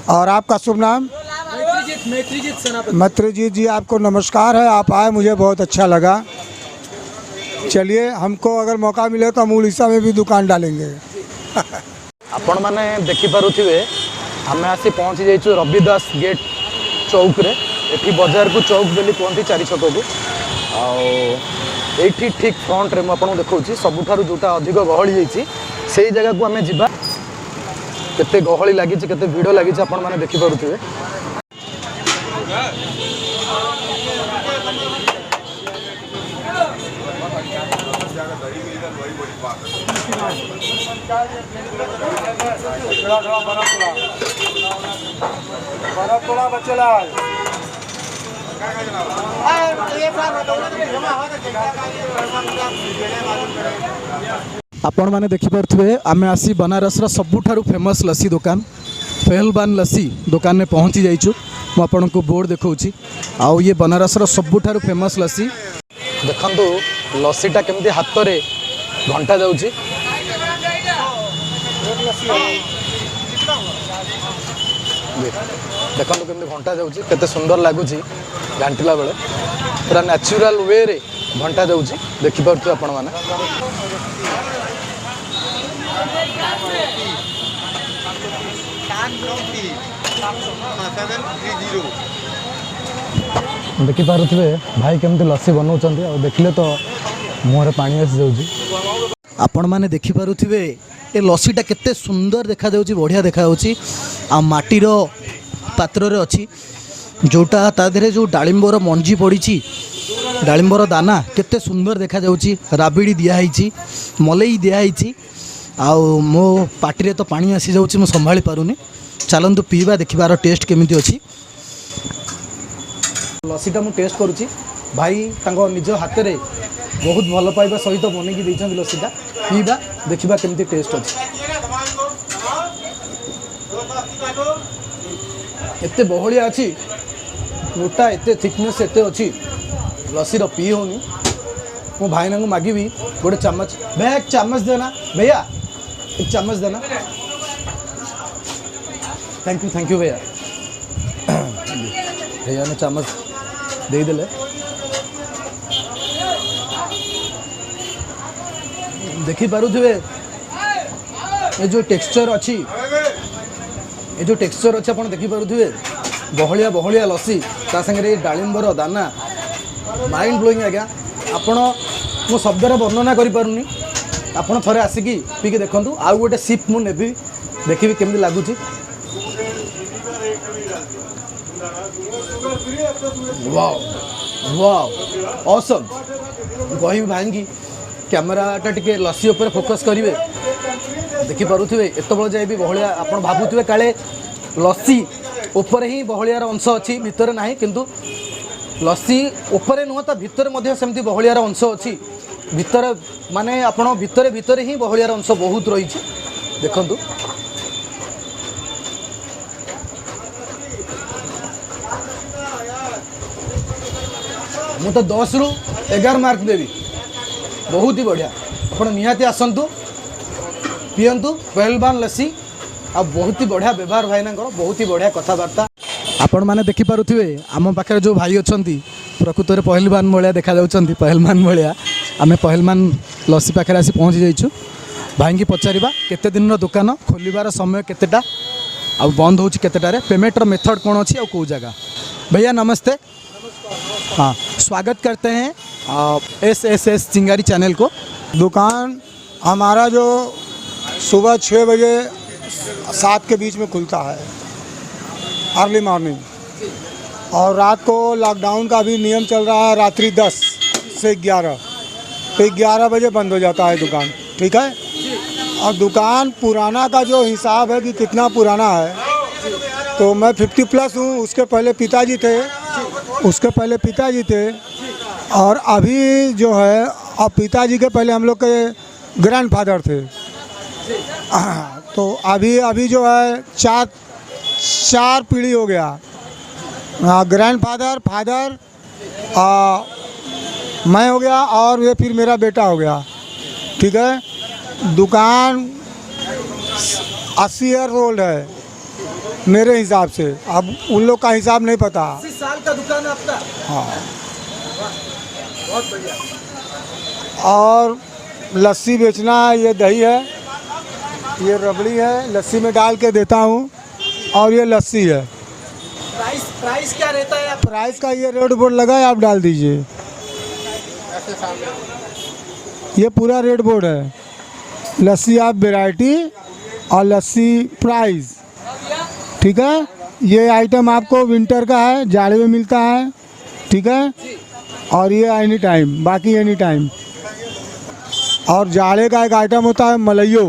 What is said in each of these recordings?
और आपका शुभ नाम? मैत्रीजीत जी, आपको नमस्कार है। आप आए, मुझे बहुत अच्छा लगा। चलिए, हमको अगर मौका मिले तो हम उड़ीसा में भी दुकान डालेंगे। आपण मैंने देखिपे आम आसी पहुँची जाइए रविदास गेट चौक रे। एठी बाजार को चौक बोली कहते चारि छक को। आठी ठीक फ्रंट रे मुझे देखा सबुठार जोटा अधिक गहली होती से जगह को आम जा। केते गहली लगी केते भिड़ लगी आपण मैंने देखिपे। आपण मैंने देखिपे आम आसी बनारस सबुठारु फेमस लस्सी दुकान पहलवान लस्सी दुकान में पहुँची जाइछु। मु आपन को बोर्ड देखौछि। आउ ये बनारस सबुठारु फेमस लस्सी देखंतु। लस्सीटा केमती हाथ रे घंटा जाउछि। देखंतु केमती घंटा जाउछि, केते सुंदर लागुछि घंटिला बेले। पूरा नेचुरल वे रे घंटा जाउछि। देखि पारथु आपण माने। देखि पारुथिबे भाई केमती लस्सी बनाउछन्ती। आ देखिले तो मुहरे पानी आसी जाउछि। आपण माने देखि पारुथिबे ए लस्सीटा केते सुंदर देखा जाउछि, बढ़िया देखा जाउछि। आ माटीर पात्र रे अछि जोटा ता देरे जो डालिंबर मंजी पड़ीछि, डालिंबर दाना केते सुंदर देखा जाउछि। राबिड़ी दिया हैछि, मलई दिया हैछि। आउ मो पाटी रे तो पानी आसी जाउछि, मु संभाली पारुनी। चलंतु पीवा देखिबार टेस्ट केमिति अछि। लस्सीटा मु टेस्ट करुछि। भाई तांको निज हाथ रे बहुत भल पाइबा सहित बनेकी देइछन लस्सीटा। पीवा देखिबा केमिति टेस्ट अछि। एते बहलिया अछि, मोटा एते थिकनेस एते अछि, लस्सी रो पी होनी। मो भाई ना को मागिबी गोटे चम्मच। भैया एक चम्मच देना, भैया एक चम्मच देना। थैंक यू भैया। भैया ने चम्मच दे देले। देखि पारुथिबे ए जो टेक्सचर अच्छी, ये जो टेक्सचर अच्छे आप देखि पारुथिबे। बहलिया बहलिया लस्सी ता संगे डालिंबर दाना माइंड ब्लोइंग आज्ञा। आपण मो शब्द वर्णना करि पारुनी। आपण थरे आसिकी पीके देखंतु। आउ गोटे सिप मु नेबी, देखिबी केमति लागुची। Wow wow awesome. कहि भाई की कैमराटा टिके लस्सी ऊपर फोकस करेंगे। देखि पारुथिबे एत बळ जाय भी बहलिया। आपण भाबुथिबे काले लस्सी ऊपर ही बहलियार अंश अछि, भितर नाही। किंतु लस्सी ऊपर नुह तो भितर मध्य सेमती बहलियार अंश अछि। भितर माने आपण भितर भितर ही बहलियार अंश बहुत रही। देखंतु मु तो 10 रु 11 मार्क देवी। बहुत ही बढ़िया। आप निहाती आसतु, पीयंतु पहलवान लस्सी। आ बहुत ही बढ़िया व्यवहार भाईना, बहुत ही बढ़िया कथबार्ता। आपण मैंने देखिपे आम पाखे जो भाई अच्छा प्रकृत में पहलवान भाया देखा जाऊँच। पहलवान भाया आम पहलवान लस्सी पाखे आसी पहुँची जाइछु। भाई की पचारिबा केते दिन दुकान खोलिबार समय केतेटा आ बंद होची केतेटारे, पेमेंटर मेथड कौन अच्छी, कौ जगह। भैया नमस्ते। हाँ, स्वागत करते हैं SSS चिंगारी चैनल को। दुकान हमारा जो सुबह 6 बजे 7 के बीच में खुलता है, अर्ली मॉर्निंग। और रात को लॉकडाउन का भी नियम चल रहा है, रात्रि 10 से 11, तो 11 बजे बंद हो जाता है दुकान। ठीक है। और दुकान पुराना का जो हिसाब है कि कितना पुराना है, तो मैं 50+ हूँ। उसके पहले पिताजी थे, और अभी जो है, अब पिताजी के पहले हम लोग के ग्रैंडफादर थे। तो अभी जो है चार पीढ़ी हो गया। ग्रैंडफादर, फादर, मैं हो गया, और ये फिर मेरा बेटा हो गया। ठीक है। दुकान 80 ईयर ओल्ड है। मेरे हिसाब से। अब उन लोग का हिसाब नहीं पता। 80 साल का दुकान है आपका। हाँ। बहुत बढ़िया। और लस्सी बेचना है, ये दही है, ये रबड़ी है, लस्सी में डाल के देता हूँ, और ये लस्सी है। प्राइस क्या रहता है आप? प्राइस का ये रेड बोर्ड लगा है, आप डाल दीजिए। ये पूरा रेड बोर्ड है। लस्सी आप वैरायटी और लस्सी प्राइस, ठीक है। ये आइटम आपको विंटर का है, जाड़े में मिलता है, ठीक है। और ये एनी टाइम, बाकी एनी टाइम। और जाड़े का एक आइटम होता है मलइयो,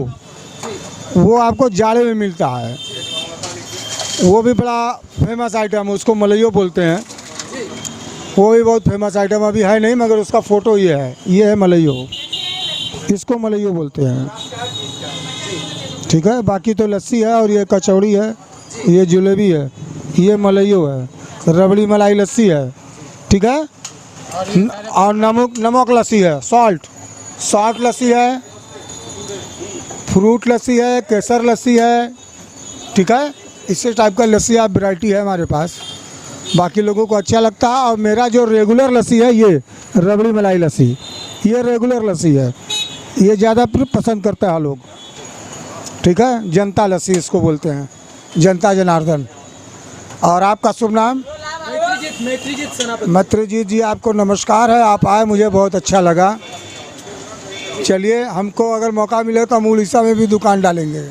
वो आपको जाड़े में मिलता है, वो भी बड़ा फेमस आइटम है, उसको मलइयो बोलते हैं। वो भी बहुत फेमस आइटम अभी है नहीं, मगर उसका फ़ोटो ये है मलइयो, इसको मलइयो बोलते हैं, ठीक है। बाकी तो लस्सी है, और ये कचौड़ी है, ये जलेबी है, ये मलइयो है, रबड़ी मलाई लस्सी है, ठीक है। और नमक लस्सी है, सॉल्ट लस्सी है, फ्रूट लस्सी है, केसर लस्सी है, ठीक है। इसी टाइप का लस्सी आप वैरायटी है हमारे पास। बाकी लोगों को अच्छा लगता है। और मेरा जो रेगुलर लस्सी है, ये रबड़ी मलाई लस्सी, ये रेगुलर लस्सी है, ये ज़्यादा पसंद करते हैं लोग, ठीक है। जनता लस्सी इसको बोलते हैं, जनता जनार्दन। और आपका शुभ नाम? मैत्रीजीत जी, आपको नमस्कार है। आप आए, मुझे बहुत अच्छा लगा। चलिए, हमको अगर मौका मिले तो हम उड़ीसा में भी दुकान डालेंगे।